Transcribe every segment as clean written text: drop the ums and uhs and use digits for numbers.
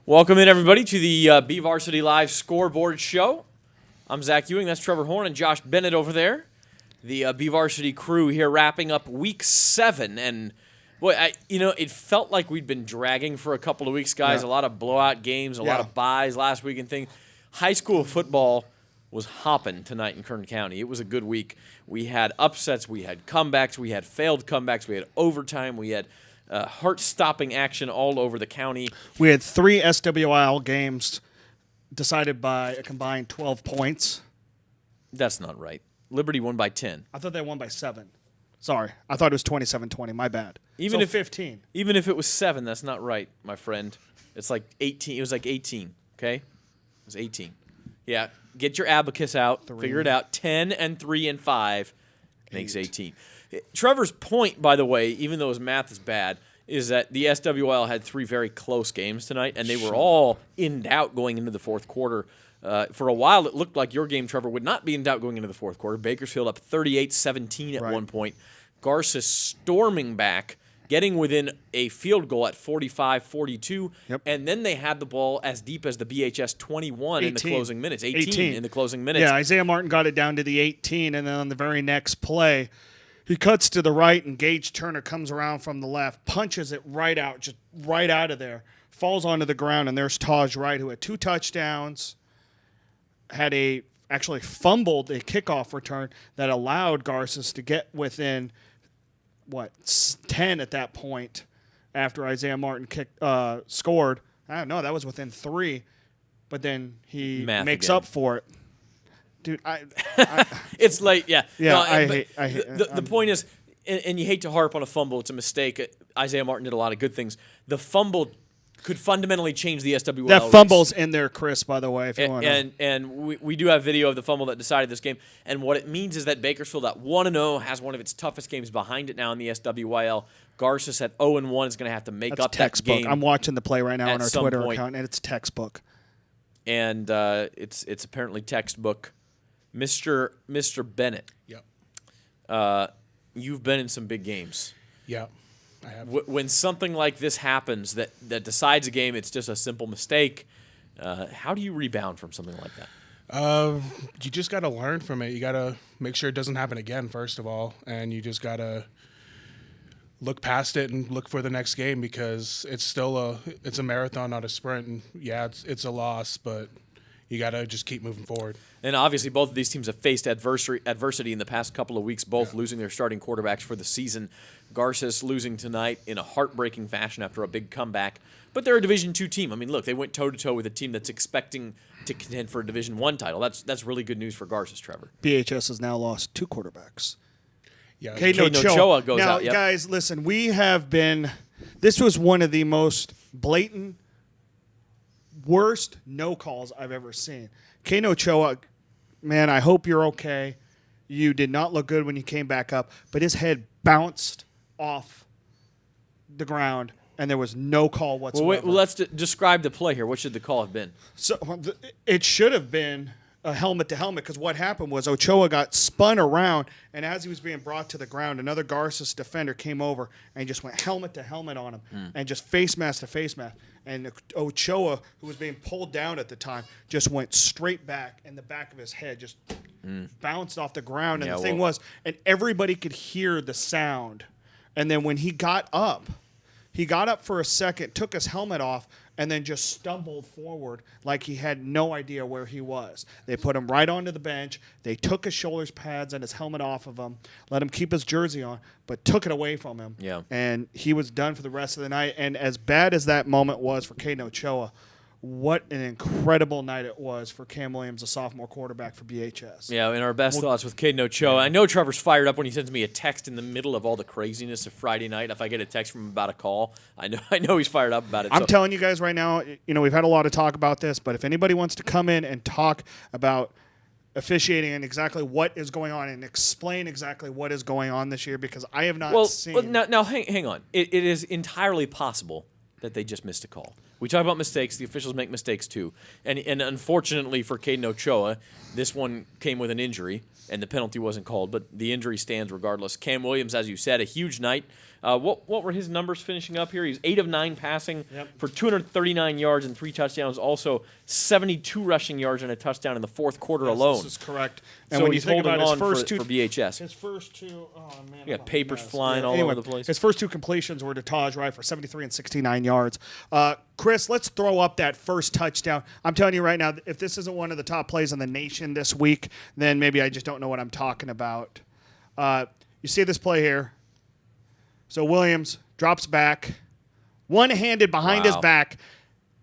Welcome in, everybody, to the BVarsity Live Scoreboard show. I'm Zach Ewing. That's Trevor Horn and Josh Bennett over there. The BVarsity crew here wrapping up Week 7. And, boy, it felt like we'd been dragging for a couple of weeks, guys. Yeah. A lot of blowout games, a lot of byes last week and things. High school football was hopping tonight in Kern County. It was a good week. We had upsets. We had comebacks. We had failed comebacks. We had overtime. We had heart-stopping action all over the county. We had 3 SWIL games decided by a combined 12 points. That's not right. Liberty won by 10. I thought they won by 7. Sorry. I thought it was 27-20. My bad. Even if 15. Even if it was 7, that's not right, my friend. It's like 18. It was like 18, okay? It was 18. Yeah, get your abacus out. 3. Figure it out. 10 and 3 and 5 makes 18. Trevor's point, by the way, even though his math is bad, is that the SWL had 3 very close games tonight, and they were all in doubt going into the fourth quarter. For a while, it looked like your game, Trevor, would not be in doubt going into the fourth quarter. Bakersfield up 38-17 at one point. Garces storming back, getting within a field goal at 45-42, and then they had the ball as deep as the BHS 21 in the closing minutes. 18 in the closing minutes. Yeah, Isaiah Martin got it down to the 18, and then on the very next play, he cuts to the right, and Gage Turner comes around from the left, punches it right out, just right out of there, falls onto the ground, and there's Taj Wright, who had 2 touchdowns, actually fumbled a kickoff return that allowed Garces to get within, 10 at that point after Isaiah Martin scored. I don't know, that was within 3, but then he makes up for it. Dude, it's late, yeah. Yeah, no, I hate the point is, and you hate to harp on a fumble. It's a mistake. Isaiah Martin did a lot of good things. The fumble could fundamentally change the SWL. That fumble's in there, Chris, by the way, if you want to. And we do have video of the fumble that decided this game. And what it means is that Bakersfield at 1-0 has one of its toughest games behind it now in the SWIL. Garces at 0-1 is going to have to make up textbook. That game. I'm watching the play right now on our Twitter account, and it's textbook. And it's apparently textbook. Mr. Bennett. Yep. You've been in some big games. Yeah, I have. When something like this happens that decides a game, it's just a simple mistake. How do you rebound from something like that? You just got to learn from it. You got to make sure it doesn't happen again, first of all, and you just got to look past it and look for the next game because it's still a marathon, not a sprint. And yeah, it's a loss, but you got to just keep moving forward. And obviously both of these teams have faced adversity in the past couple of weeks, both losing their starting quarterbacks for the season. Garces losing tonight in a heartbreaking fashion after a big comeback. But they're a Division II team. I mean, look, they went toe-to-toe with a team that's expecting to contend for a Division I title. That's really good news for Garces, Trevor. BHS has now lost 2 quarterbacks. Yeah, Caden Ochoa goes now, out. Yep. Guys, listen, this was one of the most blatant, worst no calls I've ever seen. Caden Ochoa, man, I hope you're okay. You did not look good when you came back up, but his head bounced off the ground, and there was no call whatsoever. Well, let's describe the play here. What should the call have been? So it should have been a helmet-to-helmet because what happened was Ochoa got spun around, and as he was being brought to the ground, another Garces defender came over and just went helmet-to-helmet on him and just face mask to face mask. And Ochoa, who was being pulled down at the time, just went straight back, and the back of his head just bounced off the ground. And the thing was, and everybody could hear the sound. And then when he got up for a second, took his helmet off, and then just stumbled forward like he had no idea where he was. They put him right onto the bench. They took his shoulder pads and his helmet off of him, let him keep his jersey on, but took it away from him. Yeah. And he was done for the rest of the night. And as bad as that moment was for Caden Ochoa, what an incredible night it was for Cam Williams, a sophomore quarterback for BHS. Yeah, and our best thoughts with Caden Ochoa. I know Trevor's fired up when he sends me a text in the middle of all the craziness of Friday night. If I get a text from him about a call, I know he's fired up about it. I'm telling you guys right now, we've had a lot of talk about this, but if anybody wants to come in and talk about officiating and exactly what is going on and explain exactly what is going on this year, because I have not seen. Well, now hang on. It is entirely possible that they just missed a call. We talk about mistakes. The officials make mistakes too. And unfortunately for Caden Ochoa, this one came with an injury, and the penalty wasn't called, but the injury stands regardless. Cam Williams, as you said, a huge night. What were his numbers finishing up here? He's 8 of 9 passing for 239 yards and 3 touchdowns. Also, 72 rushing yards and a touchdown in the fourth quarter alone. This is correct. And so when you think about his first two for BHS, his first two, oh man, you got papers flying all over the place. His first 2 completions were to Taj Wright for 73 and 69 yards. Chris, let's throw up that first touchdown. I'm telling you right now, if this isn't one of the top plays in the nation this week, then maybe I just don't know what I'm talking about. You see this play here. So Williams drops back, one-handed behind his back,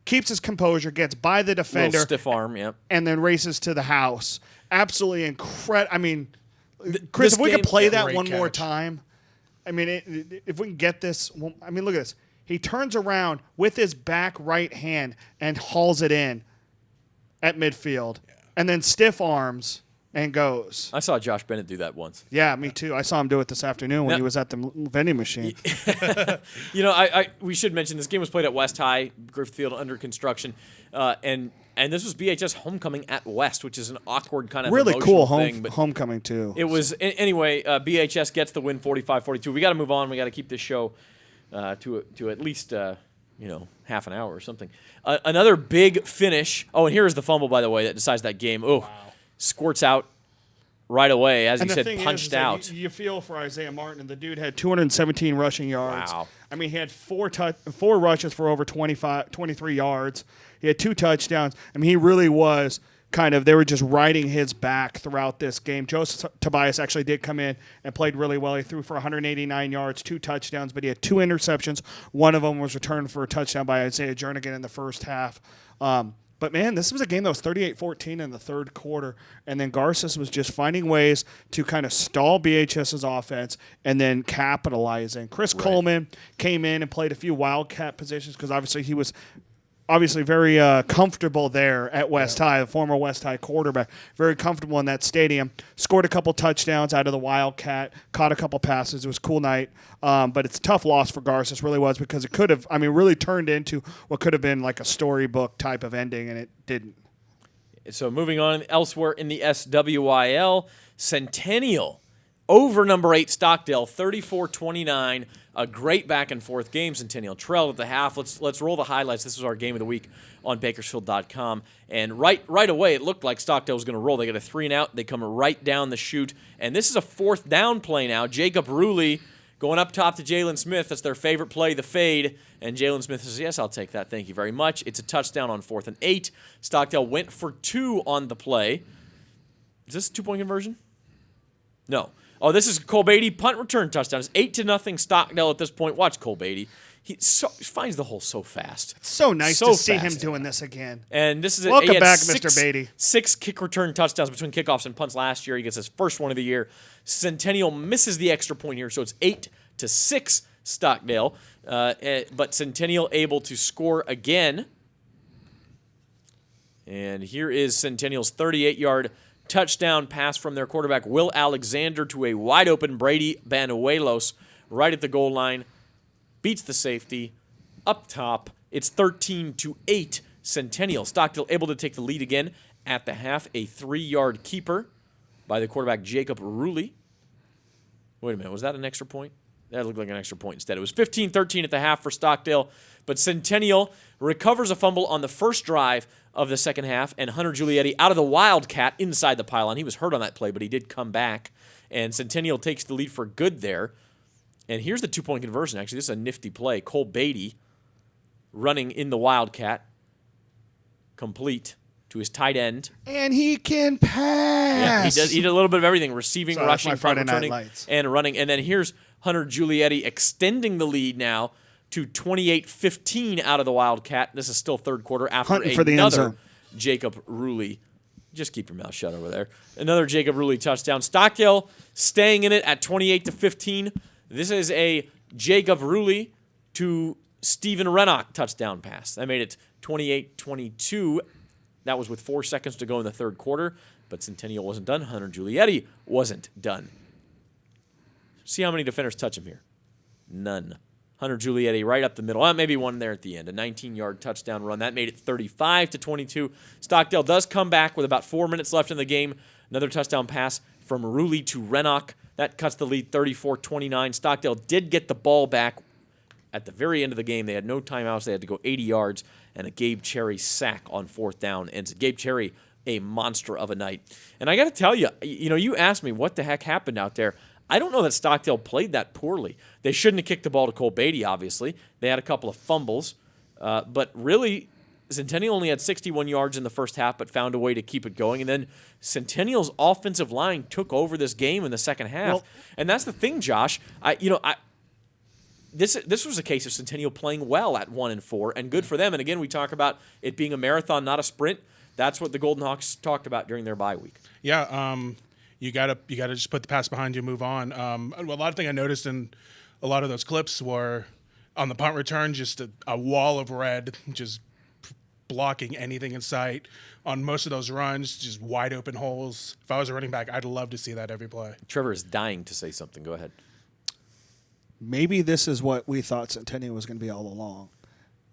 keeps his composure, gets by the defender. Stiff arm, and then races to the house. Absolutely incredible. I mean, Chris, if we could play that one more time, I mean, if we can get this, I mean, look at this. He turns around with his back right hand and hauls it in at midfield, and then stiff arms and goes. I saw Josh Bennett do that once. Yeah, me too. I saw him do it this afternoon when he was at the vending machine. You know, we should mention this game was played at West High, Griffith Field under construction, and this was BHS homecoming at West, which is an awkward kind of really cool thing, but homecoming too. It was anyway. BHS gets the win, 45-42. We got to move on. We got to keep this show to at least half an hour or something. Another big finish. Oh, and here is the fumble, by the way, that decides that game. Oh. Wow. Squirts out right away, as you said, punched out. You feel for Isaiah Martin. The dude had 217 rushing yards. Wow. I mean, he had 4 rushes for over 23 yards. He had 2 touchdowns. I mean, he really was they were just riding his back throughout this game. Joseph Tobias actually did come in and played really well. He threw for 189 yards, 2 touchdowns, but he had 2 interceptions. One of them was returned for a touchdown by Isaiah Jernigan in the first half. But, man, this was a game that was 38-14 in the third quarter, and then Garces was just finding ways to kind of stall BHS's offense and then capitalizing. Chris Coleman came in and played a few wildcat positions because obviously he was very comfortable there at West High, the former West High quarterback, very comfortable in that stadium. Scored a couple touchdowns out of the wildcat, caught a couple passes. It was a cool night, but it's a tough loss for Garces, really was, because it could have, really turned into what could have been like a storybook type of ending, and it didn't. So moving on elsewhere in the SWIL, Centennial over number 8 Stockdale, 34-29. A great back-and-forth game. Centennial trailed at the half. Let's roll the highlights. This was our game of the week on Bakersfield.com. And right away, it looked like Stockdale was going to roll. They get a 3-and-out. They come right down the chute. And this is a 4th down play now. Jacob Ruley going up top to Jalen Smith. That's their favorite play, the fade. And Jalen Smith says, yes, I'll take that. Thank you very much. It's a touchdown on 4th and 8. Stockdale went for 2 on the play. Is this a 2-point conversion? No. Oh, this is Cole Beatty, punt return touchdown. It's 8-0 Stockdale at this point. Watch Cole Beatty. He finds the hole so fast. It's so nice to see him doing this again. And this is Welcome back, Mr. Beatty. 6 kick return touchdowns between kickoffs and punts last year. He gets his first one of the year. Centennial misses the extra point here, so it's 8-6 Stockdale. But Centennial able to score again. And here is Centennial's 38-yard touchdown pass from their quarterback, Will Alexander, to a wide-open Brady Banuelos right at the goal line. Beats the safety. Up top, it's 13-8 Centennial. Stockdale able to take the lead again at the half. A 3-yard keeper by the quarterback, Jacob Ruley. Wait a minute, was that an extra point? That looked like an extra point instead. It was 15-13 at the half for Stockdale, but Centennial recovers a fumble on the first drive of the second half, and Hunter Giulietti out of the Wildcat inside the pylon. He was hurt on that play, but he did come back, and Centennial takes the lead for good there. And here's the 2-point conversion, actually. This is a nifty play. Cole Beatty running in the Wildcat, complete to his tight end. And he can pass. Yeah, he does. He did a little bit of everything, receiving, rushing, Friday Night returning, Lights. and running. And then here's Hunter Giulietti extending the lead now to 28-15 out of the Wildcat. This is still third quarter after another Jacob Ruley. Just keep your mouth shut over there. Another Jacob Ruley touchdown. Stockdale staying in it at 28-15. This is a Jacob Ruley to Stephen Rennock touchdown pass. That made it 28-22. That was with 4 seconds to go in the third quarter, but Centennial wasn't done. Hunter Giulietti wasn't done. See how many defenders touch him here. None. Hunter Giulietti right up the middle. Well, maybe one there at the end. A 19-yard touchdown run. That made it 35-22. Stockdale does come back with about 4 minutes left in the game. Another touchdown pass from Rulli to Rennock. That cuts the lead 34-29. Stockdale did get the ball back at the very end of the game. They had no timeouts. They had to go 80 yards, and a Gabe Cherry sack on 4th down. And Gabe Cherry, a monster of a night. And I got to tell you, you asked me what the heck happened out there. I don't know that Stockdale played that poorly. They shouldn't have kicked the ball to Cole Beatty, obviously. They had a couple of fumbles. But really, Centennial only had 61 yards in the first half, but found a way to keep it going. And then Centennial's offensive line took over this game in the second half. Well, and that's the thing, Josh. This was a case of Centennial playing well at 1-4, and good for them. And again, we talk about it being a marathon, not a sprint. That's what the Golden Hawks talked about during their bye week. Yeah, you gotta just put the pass behind you and move on. A lot of things I noticed in a lot of those clips were on the punt return, just a wall of red, just blocking anything in sight. On most of those runs, just wide open holes. If I was a running back, I'd love to see that every play. Trevor is dying to say something. Go ahead. Maybe this is what we thought Centennial was going to be all along.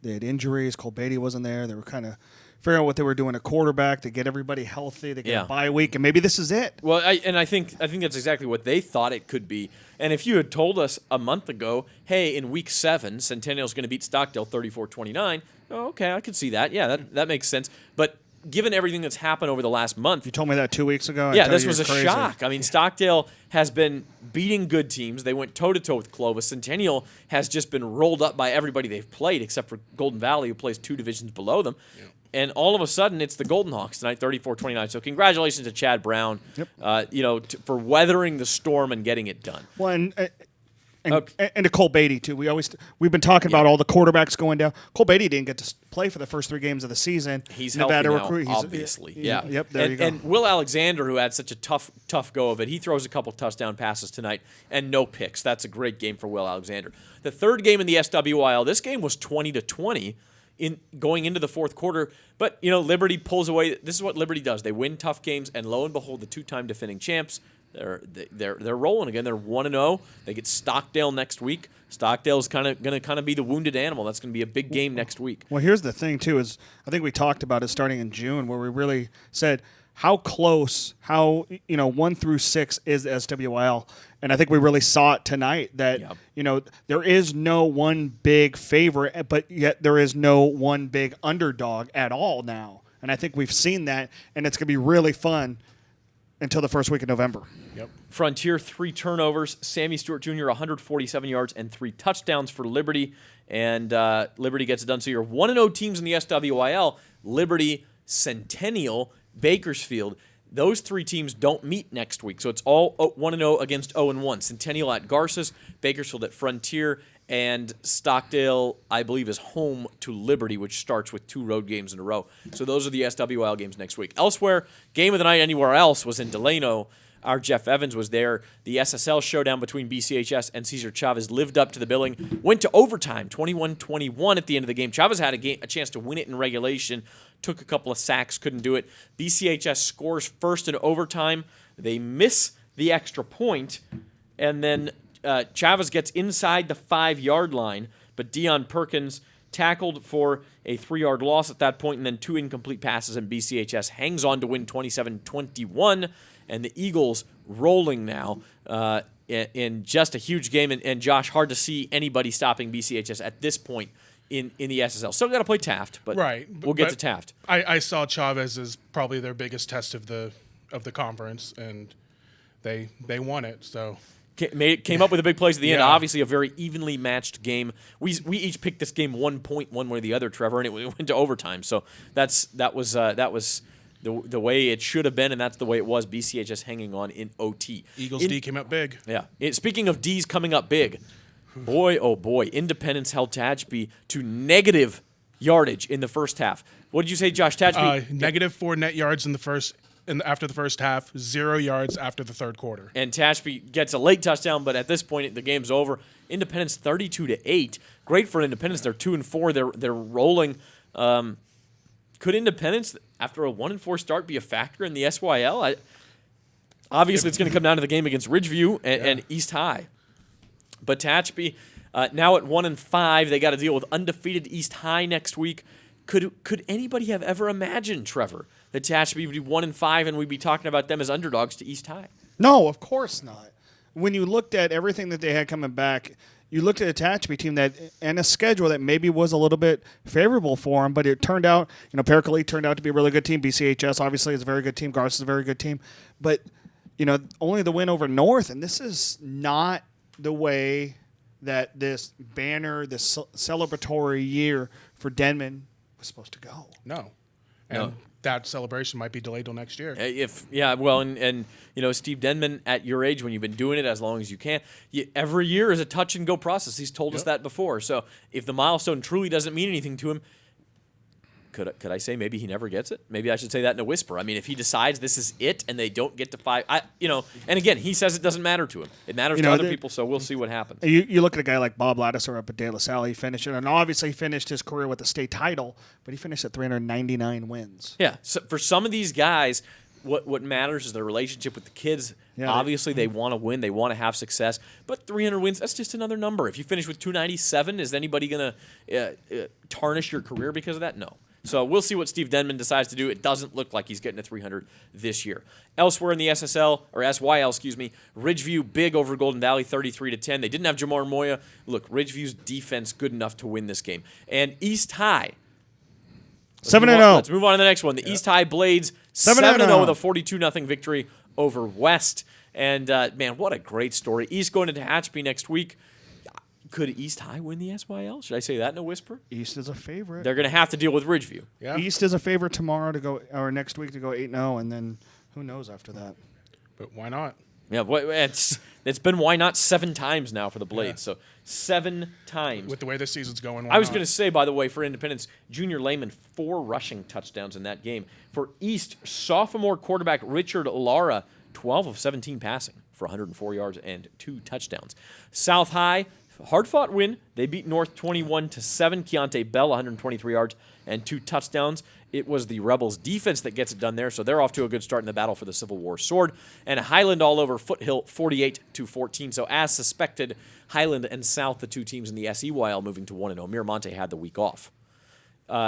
They had injuries. Cole Beatty wasn't there. They were kind of figuring out what they were doing at quarterback to get everybody healthy. They get a bye week, and maybe this is it. Well, I think that's exactly what they thought it could be. And if you had told us a month ago, hey, in week 7, Centennial's going to beat Stockdale 34-29, okay, I could see that. Yeah, that makes sense. But given everything that's happened over the last month, you told me that 2 weeks ago. Yeah, this was a shock. I mean, Stockdale has been beating good teams. They went toe-to-toe with Clovis. Centennial has just been rolled up by everybody they've played, except for Golden Valley, who plays 2 divisions below them. Yeah. And all of a sudden, it's the Golden Hawks tonight, 34-29. So congratulations to Chad Brown, for weathering the storm and getting it done. Well, and to Cole Beatty too. We've been talking about all the quarterbacks going down. Cole Beatty didn't get to play for the first 3 games of the season. He's healthy now, obviously. Yeah. Yep. There you go. And Will Alexander, who had such a tough go of it, he throws a couple touchdown passes tonight and no picks. That's a great game for Will Alexander. The third game in the SWIL, this game was 20-20. Going into the fourth quarter, but Liberty pulls away. This is what Liberty does. They win tough games, and lo and behold, the 2-time defending champs, they're rolling again. They're 1-0. They get Stockdale next week. Stockdale's going to be the wounded animal. That's going to be a big game next week. Well, here's the thing too: is I think we talked about it starting in June, where we really said how close, 1 through 6 is SWIL. And I think we really saw it tonight that, there is no one big favorite, but yet there is no one big underdog at all now. And I think we've seen that, and it's going to be really fun until the first week of November. Yep. Frontier, 3 turnovers. Sammy Stewart Jr., 147 yards and 3 touchdowns for Liberty. And Liberty gets it done. So you're 1-0 teams in the SWIL. Liberty, Centennial, Bakersfield. Those 3 teams don't meet next week, so it's all 1-0 against 0-1. Centennial at Garces, Bakersfield at Frontier, and Stockdale, I believe, is home to Liberty, which starts with 2 road games in a row. So those are the SWIL games next week. Elsewhere, game of the night anywhere else was in Delano. Our Jeff Evans was there. The SSL showdown between BCHS and Cesar Chavez lived up to the billing. Went to overtime, 21-21 at the end of the game. Chavez had a chance to win it in regulation. Took a couple of sacks, couldn't do it. BCHS scores first in overtime. They miss the extra point, and then Chavez gets inside the 5-yard line, but Dion Perkins tackled for a 3-yard loss at that point, and then 2 incomplete passes, and BCHS hangs on to win 27-21, and the Eagles rolling now in just a huge game. And Josh, hard to see anybody stopping BCHS at this point in the SSL. Still got to play Taft, but we'll get to Taft. I saw Chavez as probably their biggest test of the conference, and they won it. So came up with the big plays at the end. Obviously, a very evenly matched game. We each picked this game 1 point one way or the other, Trevor, and it went to overtime. So that was the way it should have been, and that's the way it was. BCHS hanging on in OT. Eagles D came up big. Yeah. Speaking of D's coming up big, boy, oh boy, Independence held Tehachapi to negative yardage in the first half. What did you say, Josh? Tehachapi? Negative 4 net yards after the first half, 0 yards after the third quarter. And Tehachapi gets a late touchdown, but at this point the game's over. Independence 32-8. Great for Independence. They're 2-4. They're rolling. Could Independence, after a 1-4 start, be a factor in the SYL? Obviously, it's going to come down to the game against Ridgeview and East High. But Tehachapi, Now at 1-5, they got to deal with undefeated East High next week. Could anybody have ever imagined, Trevor, that Tehachapi would be 1-5 and we'd be talking about them as underdogs to East High? No, of course not. When you looked at everything that they had coming back, you looked at a Tehachapi team that and a schedule that maybe was a little bit favorable for them, but it turned out, Pericoli turned out to be a really good team. BCHS obviously is a very good team. Garces is a very good team, but only the win over North, and this is not the way that this banner, this celebratory year for Denman was supposed to go. No. And that celebration might be delayed till next year. And Steve Denman, at your age, when you've been doing it as long as you can, every year is a touch and go process. He's told us that before. So if the milestone truly doesn't mean anything to him, could I say maybe he never gets it? Maybe I should say that in a whisper. I mean, if he decides this is it and they don't get to 5, and again, he says it doesn't matter to him. It matters to other people, so we'll see what happens. You look at a guy like Bob Lattiser up at De La Salle. He finished it, and obviously he finished his career with a state title, but he finished at 399 wins. Yeah, so for some of these guys, what matters is their relationship with the kids. Yeah, obviously, they want to win. They want to have success. But 300 wins, that's just another number. If you finish with 297, is anybody going to tarnish your career because of that? No. So we'll see what Steve Denman decides to do. It doesn't look like he's getting to 300 this year. Elsewhere in the SSL, or SYL, Ridgeview big over Golden Valley, 33-10. They didn't have Jamar Moya. Look, Ridgeview's defense good enough to win this game. And East High, 7-0. Let's move on to the next one. The East High Blades, 7-0 with a 42-0 victory over West. And, man, what a great story. East going to Tehachapi next week. Could East High win the SYL? Should I say that in a whisper? East is a favorite. They're going to have to deal with Ridgeview. Yeah. East is a favorite tomorrow to go, or next week to go 8-0, and then who knows after that. But why not? Yeah, it's been why not 7 times now for the Blades. So 7 times. With the way this season's going, I was going to say, by the way, for Independence, Junior Lehman, 4 rushing touchdowns in that game. For East, sophomore quarterback Richard Lara, 12 of 17 passing for 104 yards and 2 touchdowns. South High, hard-fought win. They beat North 21-7. Keontae Bell, 123 yards and 2 touchdowns. It was the Rebels' defense that gets it done there, so they're off to a good start in the battle for the Civil War sword. And Highland all over Foothill, 48-14. So as suspected, Highland and South, the 2 teams in the SEYL, moving to 1-0. Miramonte had the week off.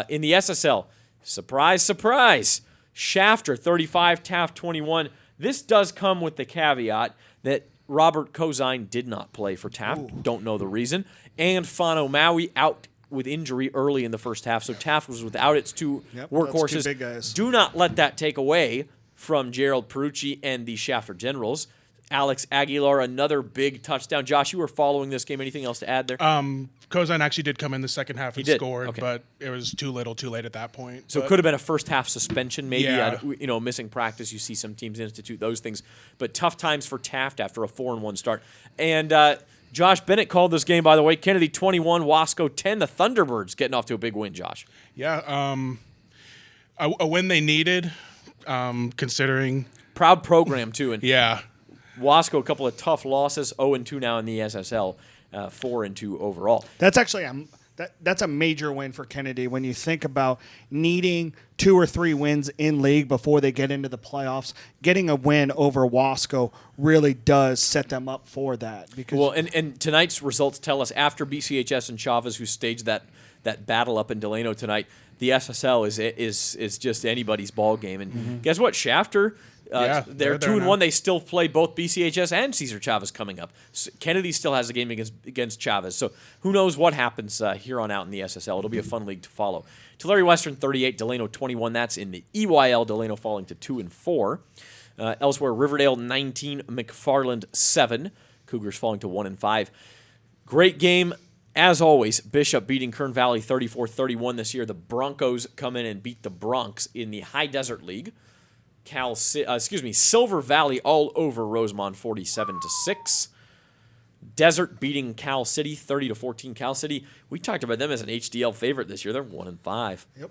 In the SSL, surprise, surprise, Shafter 35, Taft 21. This does come with the caveat that Robert Cozine did not play for Taft. Ooh. Don't know the reason. And Fano Maui out with injury early in the first half. So Taft was without its 2 workhorses. 2 big guys. Do not let that take away from Gerald Perucci and the Shafter Generals. Alex Aguilar, another big touchdown. Josh, you were following this game. Anything else to add there? Cozine actually did come in the second half and scored, okay. But it was too little, too late at that point. So it could have been a first half suspension, maybe. Missing practice. You see some teams institute those things, but tough times for Taft after a 4-1 start. And Josh Bennett called this game, by the way. Kennedy 21, Wasco 10. The Thunderbirds getting off to a big win. Josh. Yeah, a win they needed, considering proud program too. And yeah. Wasco, a couple of tough losses, 0-2 now in the SSL, 4-2 overall. That's actually that's a major win for Kennedy when you think about needing 2 or 3 wins in league before they get into the playoffs. Getting a win over Wasco really does set them up for that. Because and tonight's results tell us after BCHS and Chavez, who staged that battle up in Delano tonight, the SSL is just anybody's ball game. And guess what, Shafter. They're 2-1. They still play both BCHS and Cesar Chavez coming up. Kennedy still has a game against Chavez. So who knows what happens here on out in the SSL. It'll be a fun league to follow. Tulare Western 38, Delano 21. That's in the EYL. Delano falling to 2-4. Elsewhere, Riverdale 19, McFarland 7. Cougars falling to 1-5. Great game. As always, Bishop beating Kern Valley 34-31 this year. The Broncos come in and beat the Bronx in the High Desert League. Silver Valley all over Rosemont 47-6. Desert beating Cal City 30-14. Cal City, we talked about them as an HDL favorite this year. They're 1-5. Yep.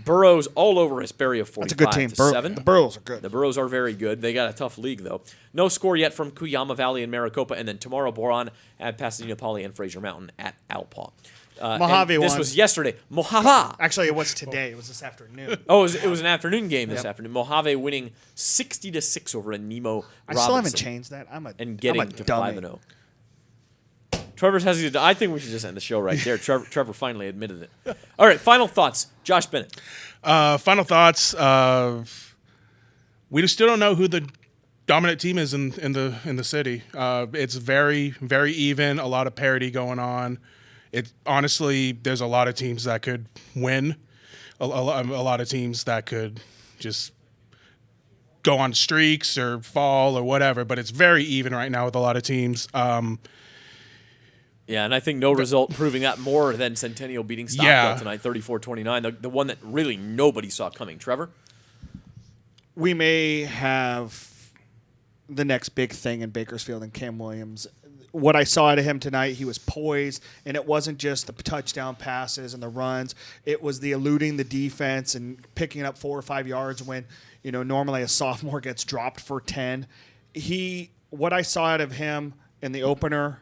Burroughs all over Hesperia 45-7. That's a good team. The Burroughs are good. The Burroughs are very good. They got a tough league though. No score yet from Cuyama Valley and Maricopa, and then tomorrow Boron at Pasadena Poly and Fraser Mountain at Alpaw. Mojave won. This was yesterday. Mojave. Actually, it was today. It was this afternoon. It was an afternoon game this afternoon. Mojave winning 60-6 over a Nemo Robinson. I still haven't changed that. And getting to 5-0. Trevor's hesitant. I think we should just end the show right there. Trevor finally admitted it. All right, final thoughts. Josh Bennett. Final thoughts. We still don't know who the dominant team is in the city. It's very, very even. A lot of parity going on. Honestly, there's a lot of teams that could win. A lot of teams that could just go on streaks or fall or whatever. But it's very even right now with a lot of teams. Yeah, and I think no result proving that more than Centennial beating Stockdale tonight, 34-29, the one that really nobody saw coming. Trevor? We may have the next big thing in Bakersfield and Cam Williams. What I saw out of him tonight, he was poised, and it wasn't just the touchdown passes and the runs. It was the eluding the defense and picking up 4 or 5 yards when, normally a sophomore gets dropped for 10. What I saw out of him in the opener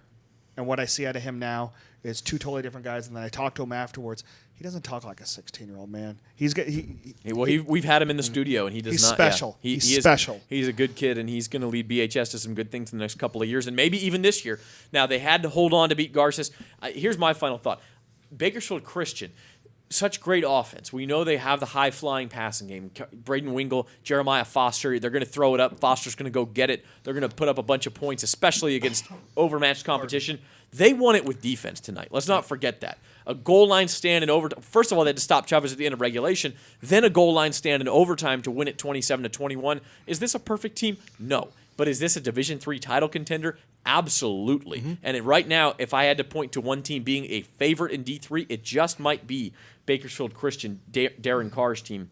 and what I see out of him now is two totally different guys. And then I talked to him afterwards. He doesn't talk like a 16-year-old man. We've had him in the studio, and he does he's not. Special. Yeah, he's special. He's a good kid, and he's going to lead BHS to some good things in the next couple of years, and maybe even this year. Now, they had to hold on to beat Garces. Here's my final thought. Bakersfield Christian, such great offense. We know they have the high-flying passing game. Braden Wingle, Jeremiah Foster, they're going to throw it up. Foster's going to go get it. They're going to put up a bunch of points, especially against overmatched competition. They won it with defense tonight. Let's not forget that. A goal line stand in overtime. First of all, they had to stop Chavez at the end of regulation. Then a goal line stand in overtime to win it 27-21. Is this a perfect team? No. But is this a Division III title contender? Absolutely. Mm-hmm. And right now, if I had to point to one team being a favorite in D3, it just might be Bakersfield Christian, Darren Carr's team.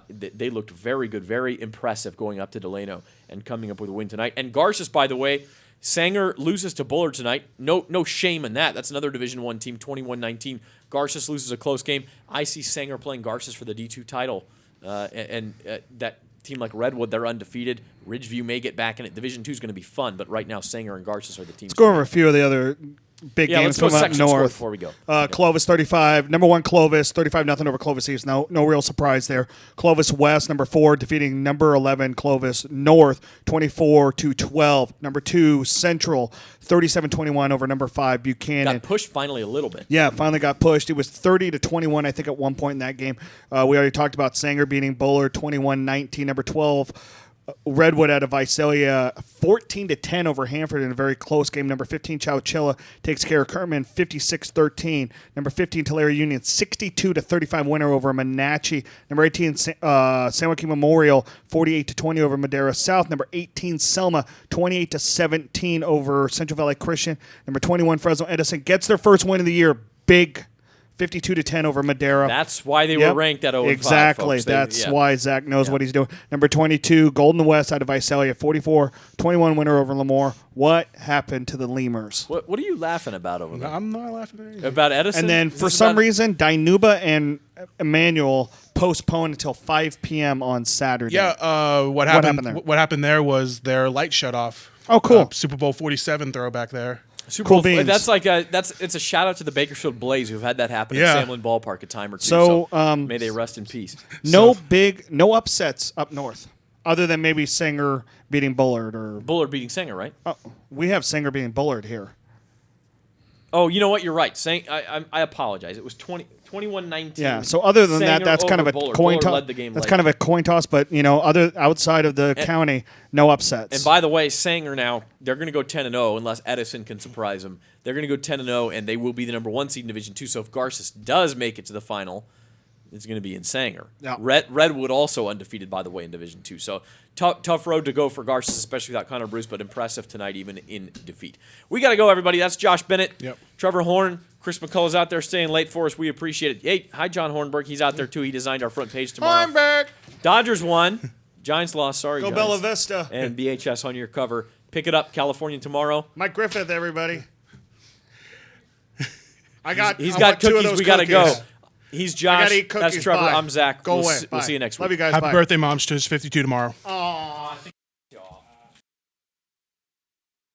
They looked very good, very impressive going up to Delano and coming up with a win tonight. And Garces, by the way, Sanger loses to Bullard tonight. No shame in that. That's another Division I team, 21-19. Garces loses a close game. I see Sanger playing Garces for the D2 title. And that team like Redwood, they're undefeated. Ridgeview may get back in it. Division II is going to be fun, but right now Sanger and Garces are the teams. Let's go over a few of the other big games let's go from up section score north. before we go. Clovis 35, number 1 Clovis 35-0 over Clovis East. No real surprise there. Clovis West, number 4, defeating number 11 Clovis North 24-12. Number 2 Central 37-21 over number 5 Buchanan. Got pushed finally a little bit. Yeah, finally got pushed. It was 30-21, I think, at one point in that game. We already talked about Sanger beating Bullard 21-19. Number 12 Redwood out of Visalia, 14-10 over Hanford in a very close game. Number 15, Chowchilla takes care of Kerman, 56-13. Number 15, Tulare Union, 62-35 winner over Monache. Number 18, San Joaquin Memorial, 48-20 over Madera South. Number 18, Selma, 28-17 over Central Valley Christian. Number 21, Fresno Edison gets their first win of the year. Big 52-10 over Madera. That's why they were ranked at 0-5. Exactly. Folks. That's why Zach knows what he's doing. Number 22, Golden West out of Visalia, 44-21 winner over Lemoore. What happened to the Lemurs? What are you laughing about over there? I'm not laughing at anything. About Edison? And then for some reason, Dinuba and Emmanuel postponed until 5 p.m. on Saturday. Yeah. What happened there was their light shut off. Oh, cool. Super Bowl 47 throwback there. Super Bowl, that's like it's a shout out to the Bakersfield Blaze who've had that happen at Samlin Ballpark a time or two. So may they rest in peace. No upsets up north, other than maybe Sanger beating Bullard or Bullard beating Sanger, right? Oh, we have Sanger beating Bullard here. Oh, you know what? You're right. I apologize. It was 21-19. Yeah. So other than Sanger that's kind of a Bullard. coin toss. Led the game That's late. kind of a coin toss, but other outside of the county, no upsets. And by the way, Sanger now they're going to go 10-0 unless Edison can surprise them. They're going to go 10-0 and they will be the number 1 seed in Division II. So if Garces does make it to the final, it's going to be in Sanger. Yeah. Redwood also undefeated, by the way, in Division II. So tough road to go for Garces, especially without Connor Bruce, but impressive tonight even in defeat. We got to go, everybody. That's Josh Bennett. Yep. Trevor Horn. Chris McCullough's out there staying late for us. We appreciate it. Hey, hi, John Hornberg. He's out there, too. He designed our front page tomorrow. Hornberg. Dodgers won. Giants lost. Sorry, Go Giants. Bella Vista. And BHS on your cover. Pick it up, California tomorrow. Mike Griffith, everybody. He's got cookies. We got to go. He's Josh. I gotta eat cookies. That's Trevor. Bye. I'm Zach. Go away. We'll see you next week. Love you guys. Happy Bye. birthday, Moms. To his 52 tomorrow.